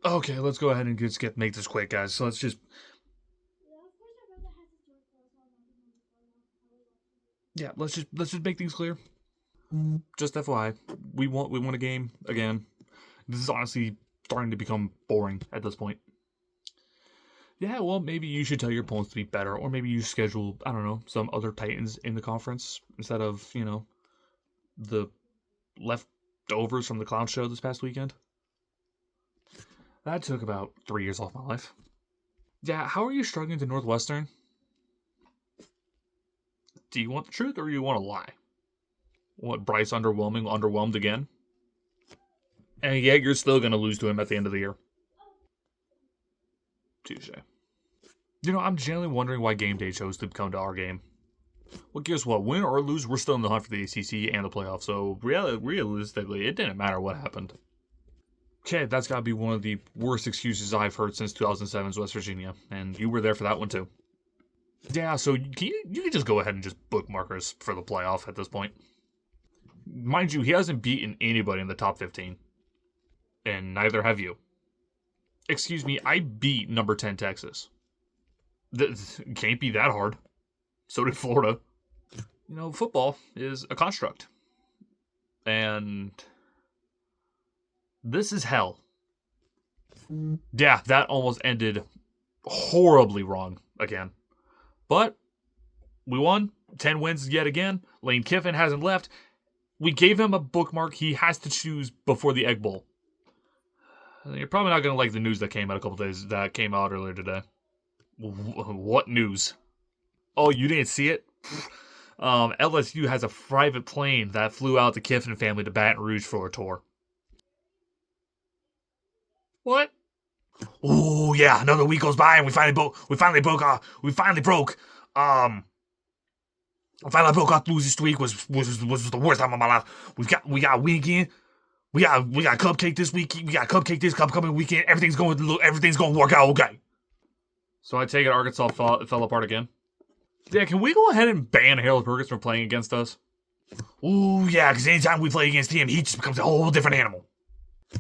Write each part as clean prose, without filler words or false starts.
Okay, let's go ahead and make this quick, guys. So let's just let's just make things clear. Just FYI, we want a game again. This is honestly starting to become boring at this point. Yeah, well, maybe you should tell your opponents to be better, or maybe you schedule, I don't know, some other Titans in the conference instead of, the leftovers from the clown show this past weekend. That took about 3 years off my life. Yeah, how are you struggling to Northwestern? Do you want the truth or do you want to lie? What, Bryce underwhelmed again? And yet you're still going to lose to him at the end of the year. Touche. I'm genuinely wondering why Game Day chose to come to our game. Well, guess what? Win or lose, we're still in the hunt for the ACC and the playoffs, so realistically, it didn't matter what happened. Okay, that's got to be one of the worst excuses I've heard since 2007's West Virginia, and you were there for that one too. Yeah, so you can just go ahead and just bookmark us for the playoff at this point. Mind you, he hasn't beaten anybody in the top 15, and neither have you. Excuse me, I beat number 10 Texas. Can't be that hard. So did Florida. Football is a construct. And this is hell. Yeah, that almost ended horribly wrong again. But we won. 10 wins yet again. Lane Kiffin hasn't left. We gave him a bookmark he has to choose before the Egg Bowl. You're probably not going to like the news that came out earlier today. What news? Oh, you didn't see it? LSU has a private plane that flew out the Kiffin family to Baton Rouge for a tour. What? Oh yeah, another week goes by and we finally broke our losing streak. Was the worst time of my life. We got a win again. We got cupcake this week. We got cupcake this upcoming weekend. Everything's going to work out okay. So I take it Arkansas fell apart again. Yeah, can we go ahead and ban Harold Perkins from playing against us? Ooh, yeah, because anytime we play against him, he just becomes a whole different animal.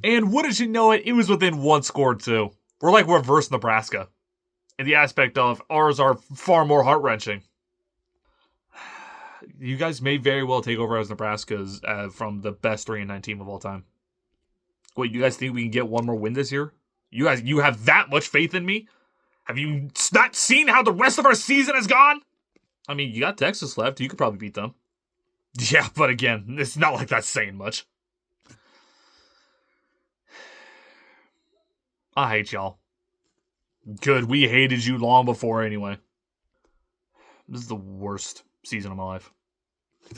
And wouldn't you know it was within one score, too. We're like reverse Nebraska. In the aspect of ours are far more heart-wrenching. You guys may very well take over as Nebraska's from the best 3-9 team of all time. Wait, you guys think we can get one more win this year? You have that much faith in me? Have you not seen how the rest of our season has gone? I mean, you got Texas left. You could probably beat them. Yeah, but again, it's not like that's saying much. I hate y'all. Good, we hated you long before anyway. This is the worst season of my life.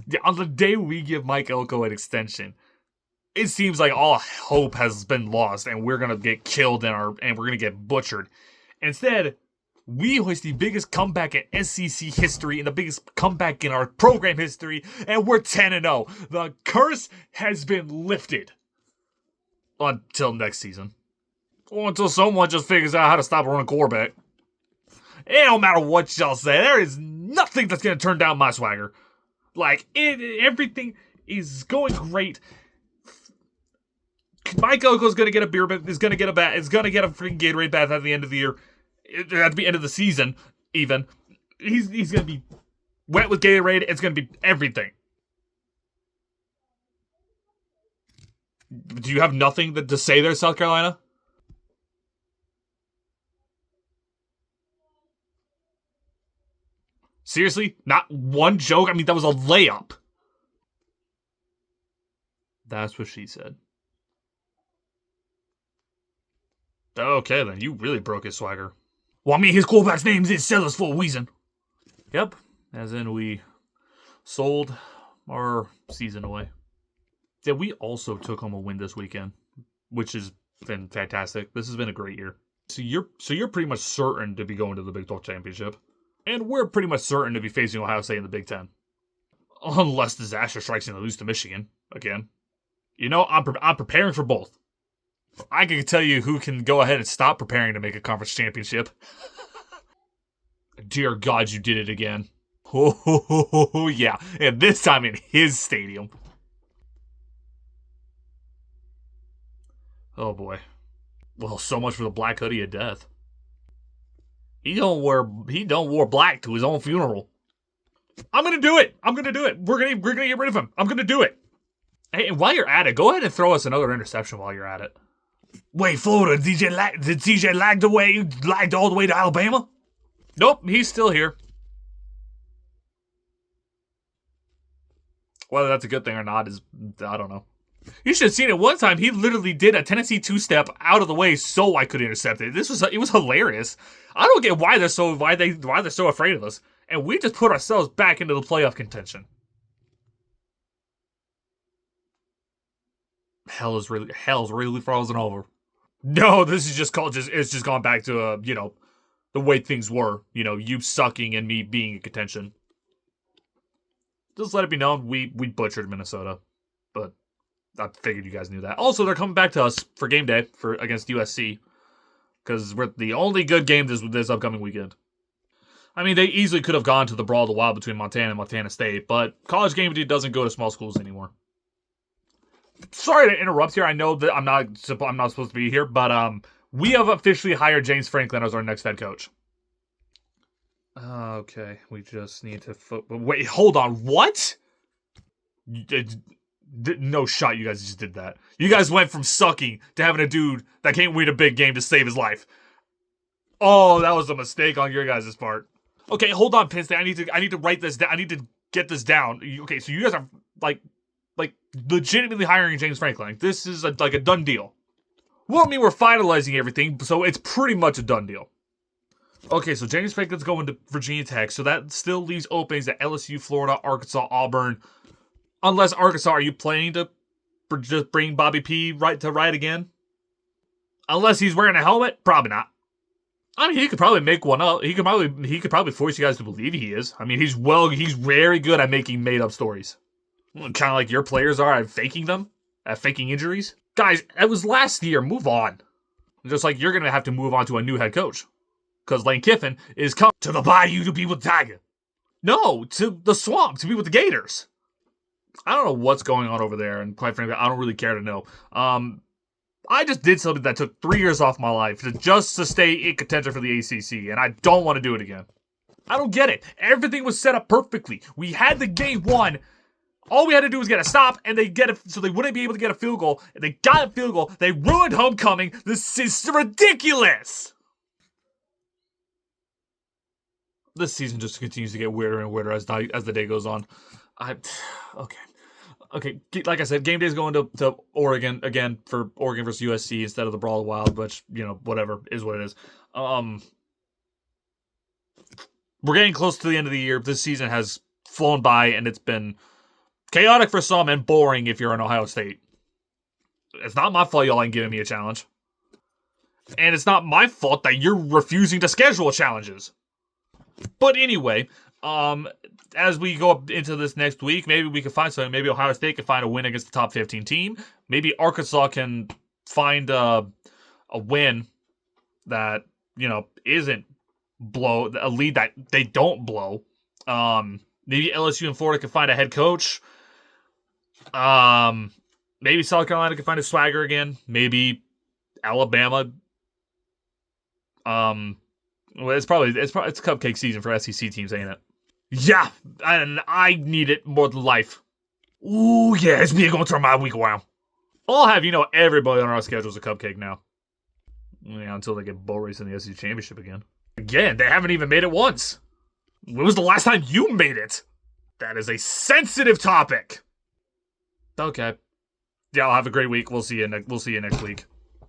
Yeah, on the day we give Mike Elko an extension, it seems like all hope has been lost and we're gonna get killed and we're gonna get butchered. Instead, we hoist the biggest comeback in SEC history and the biggest comeback in our program history, and we're 10-0. The curse has been lifted. Until next season. Or until someone just figures out how to stop a running quarterback. It don't matter what y'all say, there is nothing that's going to turn down my swagger. Everything is going great. Mike Elko's going to get a beer bat, is going to get a freaking Gatorade bath at the end of the year. At the end of the season, even. He's going to be wet with Gatorade. It's going to be everything. Do you have nothing to say there, South Carolina? Seriously? Not one joke? I mean, that was a layup. That's what she said. Okay, then. You really broke his swagger. Well, I mean, his quarterback's name is Sellers for a reason. Yep. As in, we sold our season away. Yeah, we also took home a win this weekend, which has been fantastic. This has been a great year. So you're pretty much certain to be going to the Big 12 championship. And we're pretty much certain to be facing Ohio State in the Big 10. Unless disaster strikes and they lose to Michigan again. I'm preparing for both. I can tell you who can go ahead and stop preparing to make a conference championship. Dear God, you did it again. Oh, yeah. And this time in his stadium. Oh, boy. Well, so much for the black hoodie of death. He don't wear black to his own funeral. I'm gonna do it. We're gonna get rid of him. I'm gonna do it. Hey, and while you're at it, go ahead and throw us another interception while you're at it. Wait, Florida, did DJ lagged all the way to Alabama? Nope, he's still here. Whether that's a good thing or not is, I don't know. You should have seen it one time. He literally did a Tennessee two-step out of the way so I could intercept it. It was hilarious. I don't get why they're so afraid of us. And we just put ourselves back into the playoff contention. Hell's really frozen over. No, this is it's just gone back to the way things were. You sucking and me being in contention. Just let it be known we butchered Minnesota, but I figured you guys knew that. Also, they're coming back to us for game day against USC because we're the only good game this upcoming weekend. I mean, they easily could have gone to the Brawl of the Wild between Montana and Montana State, but college game day doesn't go to small schools anymore. Sorry to interrupt here. I know that I'm not supposed to be here, but we have officially hired James Franklin as our next head coach. Okay, we just need to... Wait, hold on. What? No shot you guys just did that. You guys went from sucking to having a dude that can't win a big game to save his life. Oh, that was a mistake on your guys' part. Okay, hold on, Penn State. I need to write this down. I need to get this down. Okay, so you guys are like legitimately hiring James Franklin. This is a done deal. Well, I mean, we're finalizing everything, so it's pretty much a done deal. Okay, so James Franklin's going to Virginia Tech, so that still leaves openings at LSU, Florida, Arkansas, Auburn. Unless Arkansas, are you planning to just bring Bobby P right again? Unless he's wearing a helmet, probably not. I mean, he could probably make one up. He could probably force you guys to believe he is. I mean, he's very good at making made up stories. Kind of like your players are at faking them, at faking injuries. Guys, it was last year. Move on. Just like you're gonna have to move on to a new head coach. Because Lane Kiffin is coming to the bayou to be with Tiger. No, to the swamp to be with the Gators. I don't know what's going on over there, and quite frankly, I don't really care to know. I just did something that took 3 years off my life just to stay in contention for the ACC, and I don't want to do it again. I don't get it. Everything was set up perfectly. We had the game won. All we had to do was get a stop, and so they wouldn't be able to get a field goal. And they got a field goal. They ruined homecoming. This is ridiculous. This season just continues to get weirder and weirder as the day goes on. Okay. Like I said, game day is going to Oregon again for Oregon versus USC instead of the Brawl of the Wild, which whatever is what it is. We're getting close to the end of the year. This season has flown by, and it's been chaotic for some and boring if you're in Ohio State. It's not my fault y'all ain't giving me a challenge, and it's not my fault that you're refusing to schedule challenges. But anyway, as we go up into this next week, maybe we can find something. Maybe Ohio State can find a win against the top 15 team. Maybe Arkansas can find a win that, isn't a lead that they don't blow. Maybe LSU and Florida can find a head coach. Maybe South Carolina can find a swagger again. Maybe Alabama. Well, it's cupcake season for SEC teams, ain't it? Yeah, and I need it more than life. Ooh, yeah, it's me going to turn my week around. I'll have everybody on our schedule is a cupcake now. Yeah, until they get bull race in the SEC championship again. Again, they haven't even made it once. When was the last time you made it? That is a sensitive topic. Okay. Yeah, I'll have a great week. We'll see you next week.